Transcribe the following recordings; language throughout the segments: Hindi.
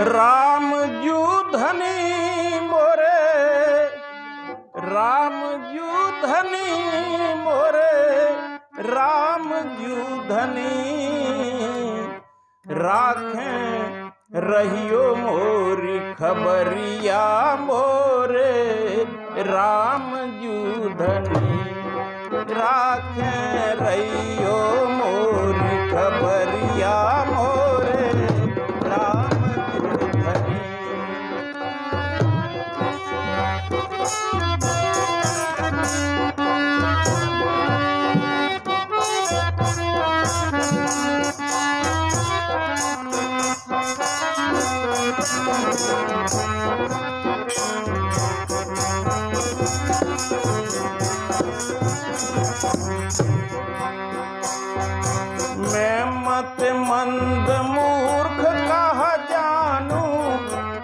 राम जू धनी मोरे, राम जू धनी मोरे, राम जू धनी राखें रहियो मोरी खबरिया मोरे, राम जू धनी राखें रहियो मोरी खबरिया मोरे, राम जू धनी। मैं मत मंद मूर्ख कहा जानू,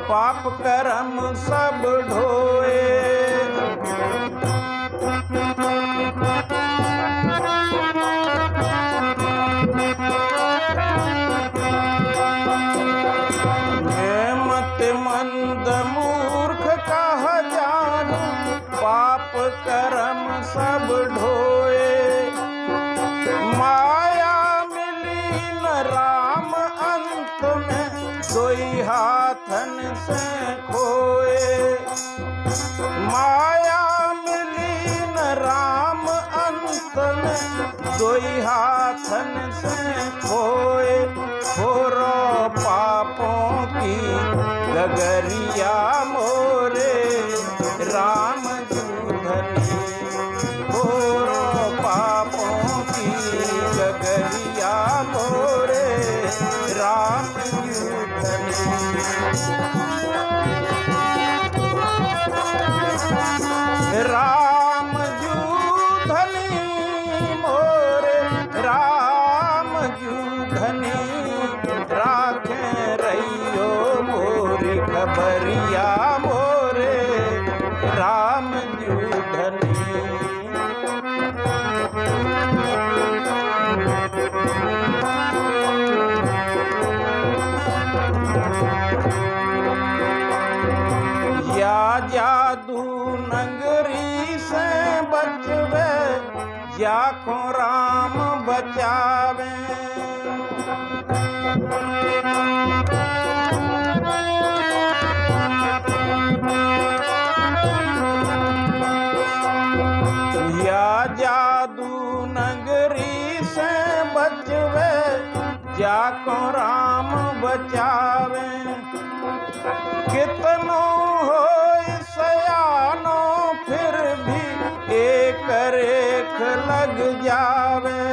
पाप कर्म सब ढोए। मैं मत मंद मूर्ख कहा जानू, पाप कर्म सब ढोए। माया मिली न राम अंत में, सोई हाथन से खोए। माया मिली न राम अंत में, सोई हाथन से खोए। छोरो पापों की गगरिया मोरे, राम जू धनी। छोरो पापों की गगरिया मोरे, राम जू धनी। राम जू धनी मोरे, राम जू धनी राखें रहियो मोरी खबरिया मोरे, राम जू धनी। या जादू नगरी से बचवे, या को राम बचावे। या जादू नगरी से बचवे, या को राम बचावे। कितनो हो सयानो फिर भी एक रेख लग जावे।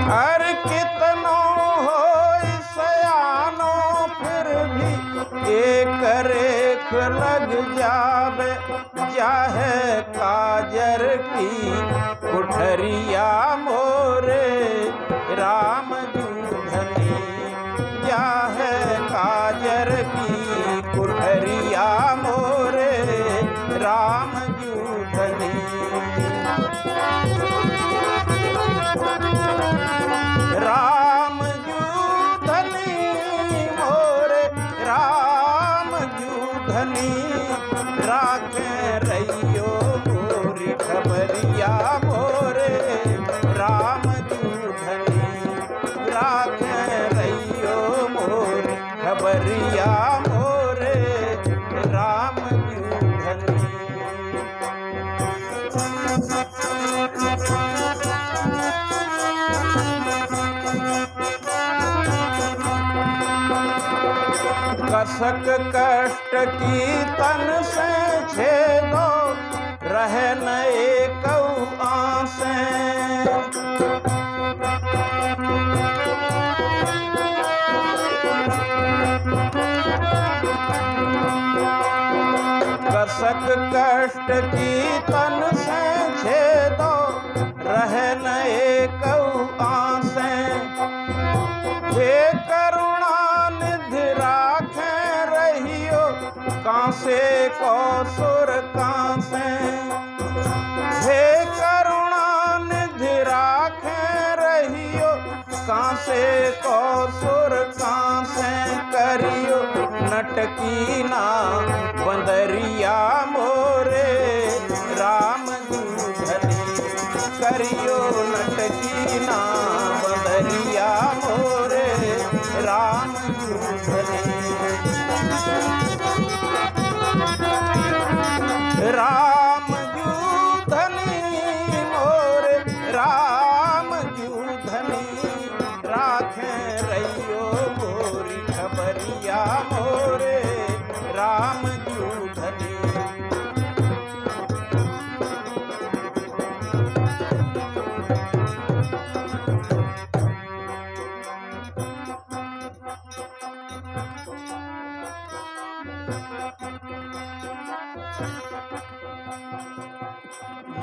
हर कितनो हो सयानो फिर भी एक रेख लग जावे। चाहे काजर की कुठरिया मोरे, राम जू धनी। चाहे काजर की कुठरिया मोरे, राम जू धनी। राम जू धनी मोरे, राम जू धनी राखें रहियो मोरी खबरिया मोरे, राम जू धनी राखें रहियो मोरी खबरिया मोरे, राम जू धनी। कसक कष्ट की तन से छेदो, रहे न एकौ आसें। कसक कष्ट की तन से छेदो, रहे न एकौ आसें। हे करुणा निधि राखें रही कांसे को सुर कांसे। हे करुणा निधि राखे रहियो, कांसे को सुर कांसे करियो। नटकी ना बंदरिया मोरे राम दूधनी करियो। नटकी ना बंदरिया मोरे राम दूधनी। राम दूधनी मोरे राम दूधनी राखे रहियो मोरी खबरिया मोरे राम दूधनी।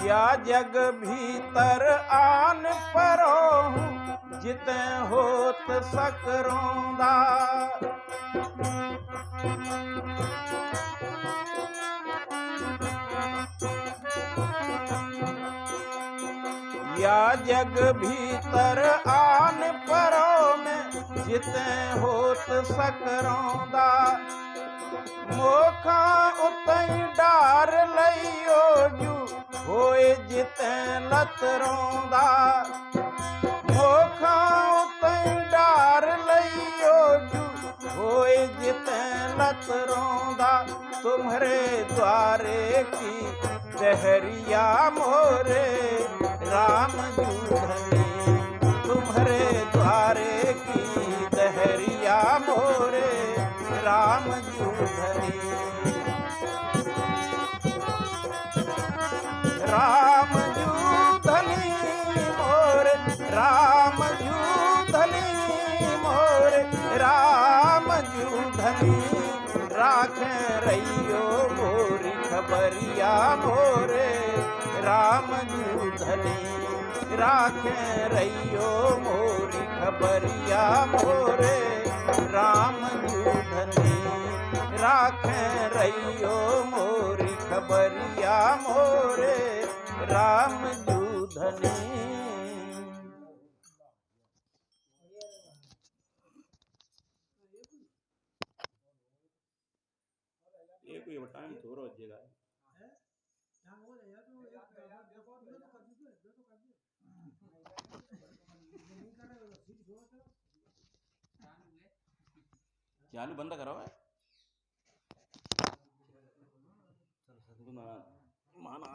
या जग भीतर आन परो जिते होत सकरोंदा। या जग भीतर आन परो में जिते होत सकरोंदा। मोखा उतई डार लइयो जू होए जिते लत रोंदा। मोखा उतई डार लइयो जू होए जिते लत रोंदा। तुम्हारे द्वारे की दहरिया मोरे राम दूधनी। तुम्हारे द्वारे की दहरिया मोरे राम दूधनी। राम दूधनी मोरे राम दूधनी मोरे राम दूधनी राखे रहियो मोरी खबरिया मोरे राम दूधनी। राखे रहियो मोरी खबरिया मोरे राम दूधनी। राखे रहियो मोरी खबरिया मोरे राम दूधनी। ये कोई टाइम थोड़ा हो जाएगा। चालू बंद करो है। माना